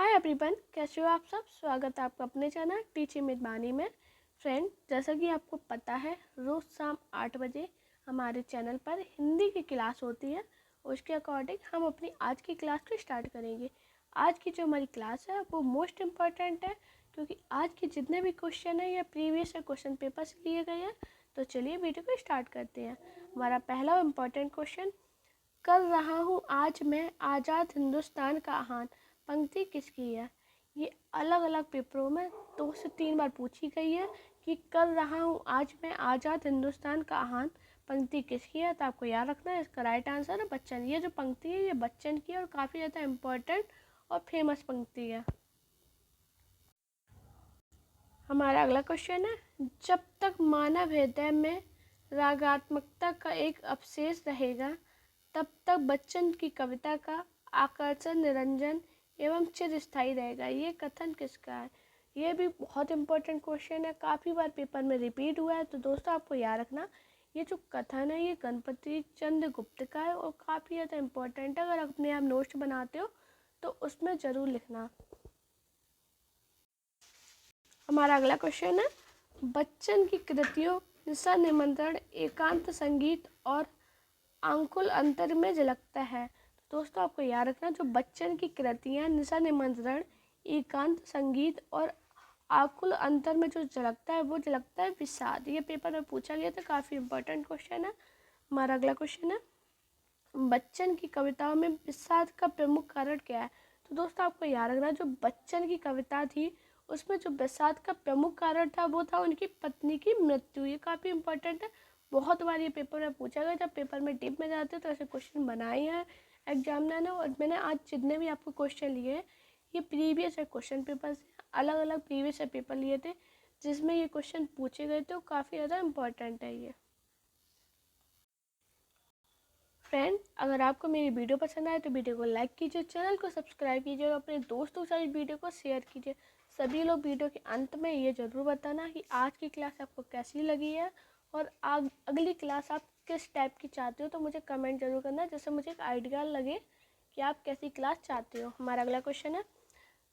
Hi everyone, कैसे हो आप सब। स्वागत है आपका अपने चैनल टीचिंग विद बानी में। फ्रेंड, जैसा कि आपको पता है, रोज़ शाम 8 बजे हमारे चैनल पर हिंदी की क्लास होती है। उसके अकॉर्डिंग हम अपनी आज की क्लास को स्टार्ट करेंगे। आज की जो हमारी क्लास है वो मोस्ट इम्पॉर्टेंट है, क्योंकि आज के जितने भी क्वेश्चन हैं या प्रीवियस क्वेश्चन पेपर से लिए गए हैं। तो चलिए वीडियो को स्टार्ट करते हैं। हमारा पहला इम्पॉर्टेंट क्वेश्चन, कर रहा हूँ आज मैं आज़ाद हिंदुस्तान का आह्वान, पंक्ति किसकी है। ये अलग अलग पेपरों में 2 से 3 बार पूछी गई है कि कर रहा हूँ आज मैं आज़ाद हिंदुस्तान का आह्वान, पंक्ति किसकी है। तो आपको याद रखना है, इसका राइट आंसर है बच्चन। ये जो पंक्ति है ये बच्चन की है और काफ़ी ज़्यादा इम्पोर्टेंट और फेमस पंक्ति है। हमारा अगला क्वेश्चन है, जब तक मानव हृदय में रागात्मकता का एक अवशेष रहेगा तब तक बच्चन की कविता का आकर्षण निरंजन एवं चिरस्थायी रहेगा। ये कथन किसका है। ये भी बहुत इम्पोर्टेंट क्वेश्चन है, काफ़ी बार पेपर में रिपीट हुआ है। तो दोस्तों आपको याद रखना, ये जो कथन है ये गणपति चंद्र गुप्त का है और काफ़ी ज़्यादा इम्पोर्टेंट है। अगर अपने आप नोट्स बनाते हो तो उसमें ज़रूर लिखना। हमारा अगला क्वेश्चन है, बच्चन की कृतियों निशा निमंत्रण एकांत संगीत और आंकुल अंतर में झलकता है। तो दोस्तों आपको याद रखना, जो बच्चन की कृतियाँ निशा निमंत्रण एकांत संगीत और आकुल अंतर में जो झलकता है वो झलकता है विषाद। ये पेपर में पूछा गया था, काफ़ी इंपॉर्टेंट क्वेश्चन है। हमारा अगला क्वेश्चन है, बच्चन की कविताओं में विषाद का प्रमुख कारण क्या है। तो दोस्तों आपको याद रखना, जो बच्चन की कविता थी उसमें जो विषाद का प्रमुख कारण था वो था उनकी पत्नी की मृत्यु। ये काफ़ी इंपॉर्टेंट है, बहुत बार ये पेपर में पूछा गया। जब पेपर में डीप में जाते हैं तो ऐसे क्वेश्चन बनाए हैं एग्जामिनर ने। और मैंने आज जितने भी आपको क्वेश्चन लिए ये प्रीवियस क्वेश्चन पेपर से अलग अलग प्रीवियस पेपर लिए थे जिसमें ये क्वेश्चन पूछे गए थे, काफ़ी ज़्यादा इंपॉर्टेंट है ये। फ्रेंड, अगर आपको मेरी वीडियो पसंद आए तो वीडियो को लाइक कीजिए, चैनल को सब्सक्राइब कीजिए और अपने दोस्तों के साथ वीडियो को शेयर कीजिए। सभी लोग वीडियो के अंत में ये ज़रूर बताना कि आज की क्लास आपको कैसी लगी है और अगली क्लास आप किस टाइप की चाहते हो। तो मुझे कमेंट जरूर करना, जिससे मुझे एक आइडिया लगे कि आप कैसी क्लास चाहते हो। हमारा अगला क्वेश्चन है,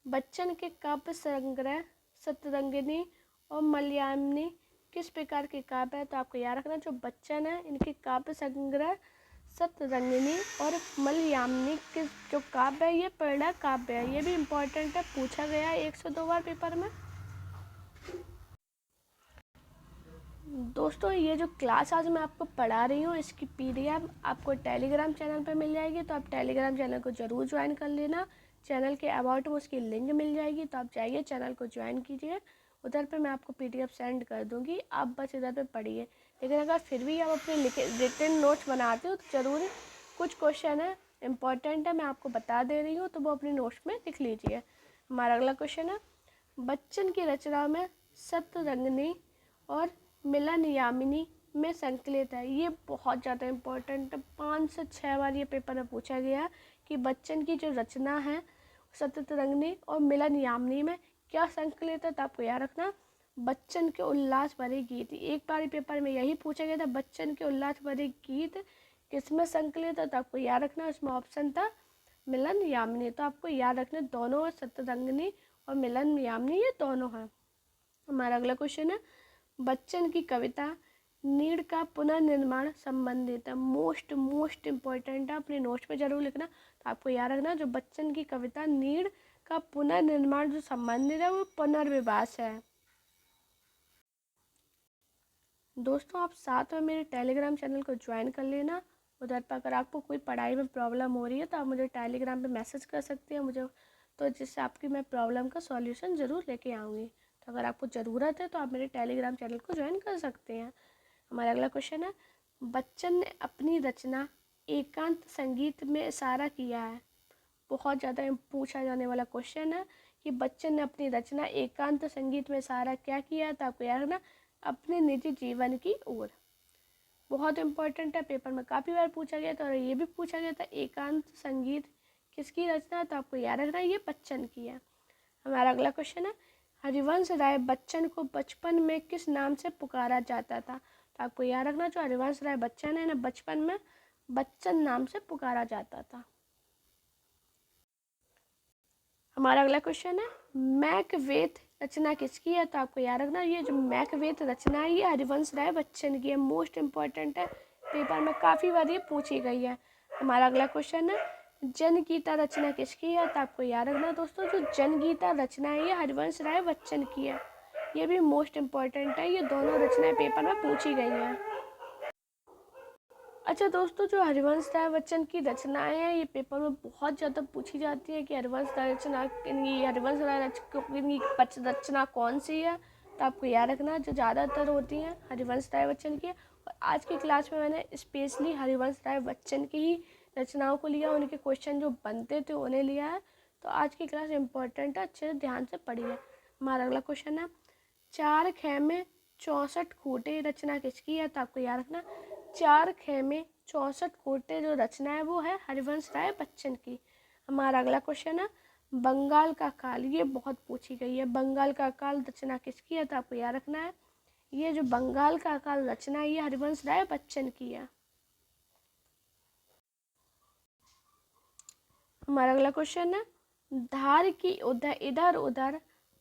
बच्चन के काव्य संग्रह सतरंगिनी और मलयामिनी किस प्रकार के काव्य है। तो आपको याद रखना, जो बच्चन है इनके काव्य संग्रह सतरंगिनी और मलयामिनी के जो काव्य है ये प्रेरणा काव्य है। ये भी इम्पोर्टेंट है, पूछा गया है 1 से 2 बार पेपर में। दोस्तों ये जो क्लास आज मैं आपको पढ़ा रही हूँ इसकी पीडीएफ आपको टेलीग्राम चैनल पर मिल जाएगी। तो आप टेलीग्राम चैनल को ज़रूर ज्वाइन कर लेना। चैनल के अबाउट में उसकी लिंक मिल जाएगी, तो आप जाइए चैनल को ज्वाइन कीजिए। उधर पे मैं आपको पीडीएफ सेंड कर दूँगी, आप बस इधर पे पढ़िए। लेकिन अगर फिर भी आप अपने रिटन नोट्स बनाते हो तो ज़रूर कुछ क्वेश्चन है इम्पॉर्टेंट है, मैं आपको बता दे रही हूँ, तो वो अपने नोट्स में लिख लीजिए। हमारा अगला क्वेश्चन है, बच्चन की रचना में सतरंगिनी और मिलन यामिनी में संकलित है। ये बहुत ज़्यादा इम्पोर्टेंट है, 5 से 6 बार ये पेपर में पूछा गया कि बच्चन की जो रचना है सतरंगिनी और मिलन यामिनी में क्या संकलित है। तो आपको याद रखना, बच्चन के उल्लास भरे गीत। एक बार पेपर में यही पूछा गया था, बच्चन के उल्लास भरे गीत किसमें संकलित है। तो आपको याद रखना उसमें ऑप्शन था मिलन यामिनी। तो आपको याद रखना दोनों सतरंगिनी और मिलन यामिनी ये दोनों हैं। हमारा अगला क्वेश्चन है, बच्चन की कविता नीड़ का पुनर्निर्माण संबंधित है। मोस्ट इम्पोर्टेंट है, अपने नोट्स में जरूर लिखना। तो आपको याद रखना, जो बच्चन की कविता नीड़ का पुनर्निर्माण जो संबंधित है वो पुनर्विवास है। दोस्तों आप साथ में मेरे टेलीग्राम चैनल को ज्वाइन कर लेना। उधर पर अगर आपको कोई पढ़ाई में प्रॉब्लम हो रही है तो आप मुझे टेलीग्राम पे मैसेज कर सकते हैं मुझे, तो जिससे आपकी मैं प्रॉब्लम का सॉल्यूशन ज़रूर लेके आऊँगी। तो अगर आपको ज़रूरत है तो आप मेरे टेलीग्राम चैनल को ज्वाइन कर सकते हैं। हमारा अगला क्वेश्चन है, बच्चन ने अपनी रचना एकांत संगीत में इशारा किया है। बहुत ज़्यादा पूछा जाने वाला क्वेश्चन है कि बच्चन ने अपनी रचना एकांत संगीत में इशारा क्या किया है। तो आपको याद रखना, अपने निजी जीवन की ओर। बहुत इंपॉर्टेंट है, पेपर में काफ़ी बार पूछा गया था और ये भी पूछा गया था एकांत संगीत किसकी रचना है। तो आपको याद रखना ये बच्चन की है। हमारा अगला क्वेश्चन है, हरिवंश राय बच्चन को बचपन में किस नाम से पुकारा जाता था। तो आपको याद रखना, जो हरिवंश राय बच्चन है ना, बचपन में बच्चन नाम से पुकारा जाता था। हमारा अगला क्वेश्चन है मैकबेथ रचना किसकी है? तो आपको याद रखना ये जो मैकबेथ रचना है ये हरिवंश राय बच्चन की है। मोस्ट इम्पॉर्टेंट है, पेपर में काफ़ी बार ये पूछी गई है। हमारा अगला क्वेश्चन है जनगीता रचना किसकी है? तो आपको याद रखना दोस्तों जो जनगीता रचना है ये हरिवंश राय बच्चन की है। ये भी मोस्ट इम्पॉर्टेंट है, ये दोनों रचनाएं पेपर में पूछी गई हैं। अच्छा दोस्तों, जो हरिवंश राय बच्चन की रचनाएं हैं ये पेपर में बहुत ज़्यादा पूछी जाती है कि हरिवंश राय रचना हरिवंश राय रचना कौन सी है? तो आपको याद रखना जो ज़्यादातर होती हैं हरिवंश राय बच्चन की है। और आज की क्लास में मैंने स्पेशली हरिवंश राय बच्चन की ही रचनाओं को लिया, उनके क्वेश्चन जो बनते थे उन्हें लिया है। तो आज की क्लास इम्पोर्टेंट है, अच्छे से ध्यान से पढ़िए। हमारा अगला क्वेश्चन है चार खेमे 64 खूंटे रचना किसकी है? तो आपको याद रखना चार खेमे 64 खूंटे जो रचना है वो है हरिवंश राय बच्चन की। हमारा अगला क्वेश्चन है बंगाल का काल, ये बहुत पूछी गई है। बंगाल का काल रचना किसकी है? तो आपको याद रखना है ये जो बंगाल का काल रचना है ये हरिवंश राय बच्चन की है। हमारा अगला क्वेश्चन है धार की इधर उधर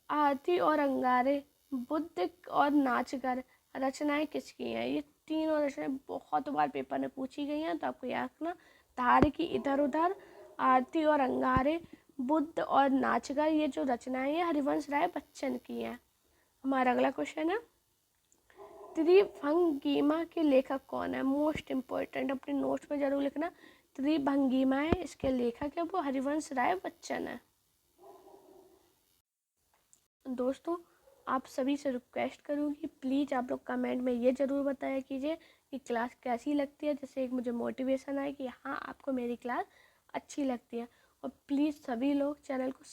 आरती और अंगारे बुद्ध और नाचगर रचनाएं किसकी हैं? ये तीनों रचनाएं बहुत बार पेपर में पूछी गई हैं, तो आपको याद रखना धार की इधर उधर आरती और अंगारे बुद्ध और नाचगर ये जो रचनाएं हैं हरिवंश राय बच्चन की हैं। हमारा अगला क्वेश्चन है त्रिभंगिमा के लेखक कौन है? मोस्ट इम्पोर्टेंट, अपने नोट्स में जरूर लिखना। त्रिभंगिमा है इसके लेखक है वो हरिवंश राय बच्चन है। दोस्तों आप सभी से रिक्वेस्ट करूँगी प्लीज़ आप लोग कमेंट में ये ज़रूर बताया कीजिए कि क्लास कैसी लगती है, जिससे एक मुझे मोटिवेशन आए कि हाँ आपको मेरी क्लास अच्छी लगती है। और प्लीज़ सभी लोग चैनल को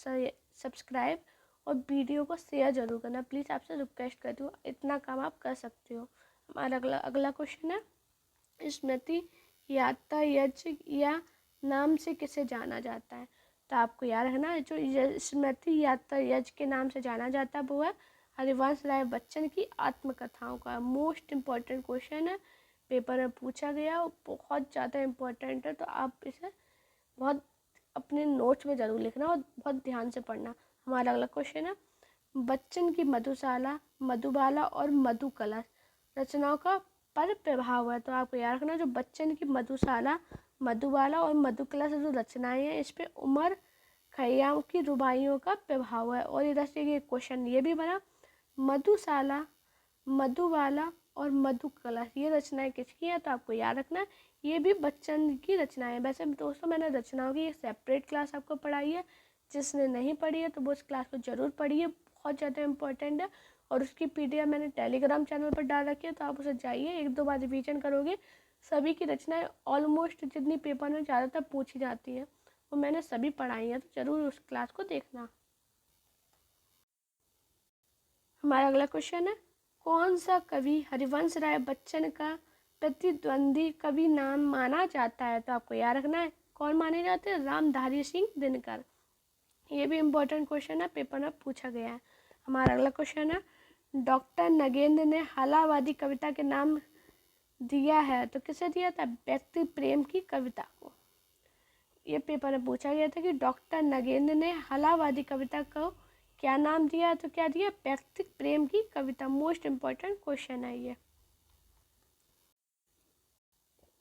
सब्सक्राइब और वीडियो को शेयर ज़रूर करना, प्लीज़ आपसे रिक्वेस्ट करती हूँ, इतना काम आप कर सकते हो। हमारा अगला क्वेश्चन है स्मृति यातायात या नाम से किसे जाना जाता है? तो आपको याद रखना जो स्मृति यातायात के नाम से जाना जाता है वो है हरिवंश राय बच्चन की आत्मकथाओं का। मोस्ट इम्पॉर्टेंट क्वेश्चन है, पेपर में पूछा गया और बहुत ज़्यादा इम्पोर्टेंट है, तो आप इसे बहुत अपने नोट्स में ज़रूर लिखना और बहुत ध्यान से पढ़ना। हमारा अगला क्वेश्चन है बच्चन की मधुशाला मधुबाला और मधुकलश रचनाओं का पर प्रभाव है। तो आपको याद रखना जो बच्चन की मधुशाला मधुबाला और मधुकलश जो रचनाएं हैं इस पे उमर खयाम की रुबाइयों का प्रभाव है। और इधर से ये क्वेश्चन ये भी बना मधुशाला मधुबाला और मधुकलश ये रचनाएं किसकी है? तो आपको याद रखना ये भी बच्चन की रचनाएं। वैसे दोस्तों मैंने रचनाओं की एक सेपरेट क्लास आपको पढ़ाई है, जिसने नहीं पढ़ी है तो वो उस क्लास को ज़रूर पढ़िए, बहुत ज़्यादा इम्पोर्टेंट है। और उसकी पीडीएफ मैंने टेलीग्राम चैनल पर डाल रखी है, तो आप उसे जाइए एक दो बार रिवीजन करोगे। सभी की रचनाएं ऑलमोस्ट जितनी पेपर में ज़्यादातर पूछी जाती है वो मैंने सभी पढ़ाई है, तो ज़रूर उस क्लास को देखना। हमारा अगला क्वेश्चन है कौन सा कवि हरिवंश राय बच्चन का प्रतिद्वंदी कवि नाम माना जाता है? तो आपको याद रखना है कौन माने जाते हैं, रामधारी सिंह दिनकर। ये भी इम्पोर्टेंट क्वेश्चन है, पेपर में पूछा गया है। हमारा अगला क्वेश्चन है डॉक्टर नगेंद्र ने हालावादी कविता के नाम दिया है, तो किसे दिया था? व्यक्ति प्रेम की कविता को। ये पेपर में पूछा गया था कि डॉक्टर नगेंद्र ने हालावादी कविता को क्या नाम दिया है? तो क्या दिया? व्यक्ति प्रेम की कविता। मोस्ट इम्पोर्टेंट क्वेश्चन है ये।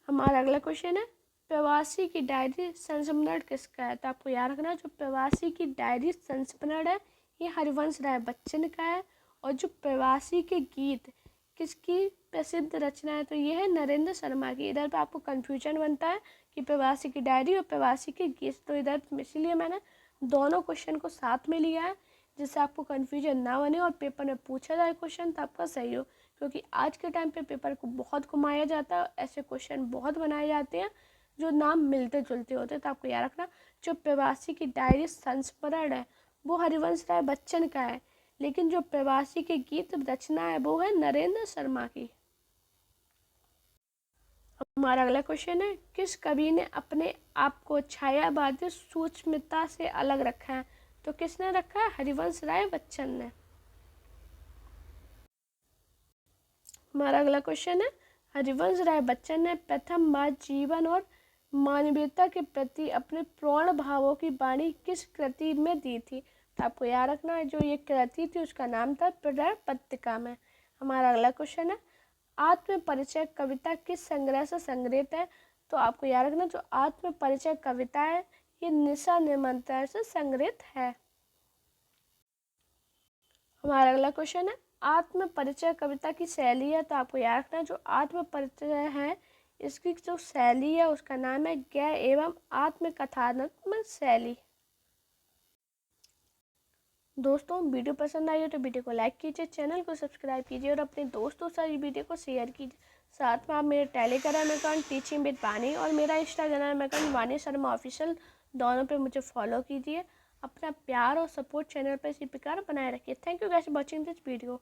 हमारा अगला क्वेश्चन है प्रवासी की डायरी संस्मरण किसका है? तो आपको याद रखना जो प्रवासी की डायरी संस्मरण है ये हरिवंश राय बच्चन का है। और जो प्रवासी के गीत किसकी प्रसिद्ध रचना है? तो ये है नरेंद्र शर्मा की। इधर पे आपको कन्फ्यूजन बनता है कि प्रवासी की डायरी और प्रवासी के गीत, तो इधर इसीलिए मैंने दोनों क्वेश्चन को साथ में लिया है जिससे आपको कन्फ्यूजन ना बने और पेपर में पूछा जाए क्वेश्चन तो आपका सही हो। क्योंकि आज के टाइम पे पेपर को बहुत घुमाया जाता है, ऐसे क्वेश्चन बहुत बनाए जाते हैं जो नाम मिलते जुलते होते हैं। तो आपको याद रखना जो प्रवासी की डायरी संस्मरण है वो हरिवंश राय बच्चन का है, लेकिन जो प्रवासी के गीत रचना है वो है नरेंद्र शर्मा की। हमारा अगला क्वेश्चन है किस कवि ने अपने आप को छायावादी सूक्ष्मता से अलग रखा है? तो किसने रखा है? हरिवंश राय बच्चन ने। हमारा अगला क्वेश्चन है हरिवंश राय बच्चन ने प्रथम बार जीवन और मानवीयता के प्रति अपने पूर्ण भावों की वाणी किस कृति में दी थी? तो आपको याद रखना है जो ये कृति थी उसका नाम था प्रणय पत्रिका में। हमारा अगला क्वेश्चन है, आत्म परिचय कविता किस संग्रह से संग्रहित है? तो आपको याद रखना जो आत्म परिचय कविता है ये निशा निमंत्रण से संग्रहित है। हमारा अगला क्वेश्चन है, आत्म परिचय कविता की शैली है? तो आपको याद रखना जो आत्म परिचय है इसकी जो शैली है उसका नाम है गय एवं आत्मकथात्मक शैली। दोस्तों वीडियो पसंद आई हो तो वीडियो को लाइक कीजिए, चैनल को सब्सक्राइब कीजिए और अपने दोस्तों से इस वीडियो को शेयर कीजिए। साथ में आप मेरे टेलीग्राम अकाउंट टीचिंग विद वाणी और मेरा इंस्टाग्राम अकाउंट वाणी शर्मा ऑफिशियल दोनों पे मुझे फॉलो कीजिए। अपना प्यार और सपोर्ट चैनल पर इसी प्रकार बनाए रखिए। Thank you guys for watching this video.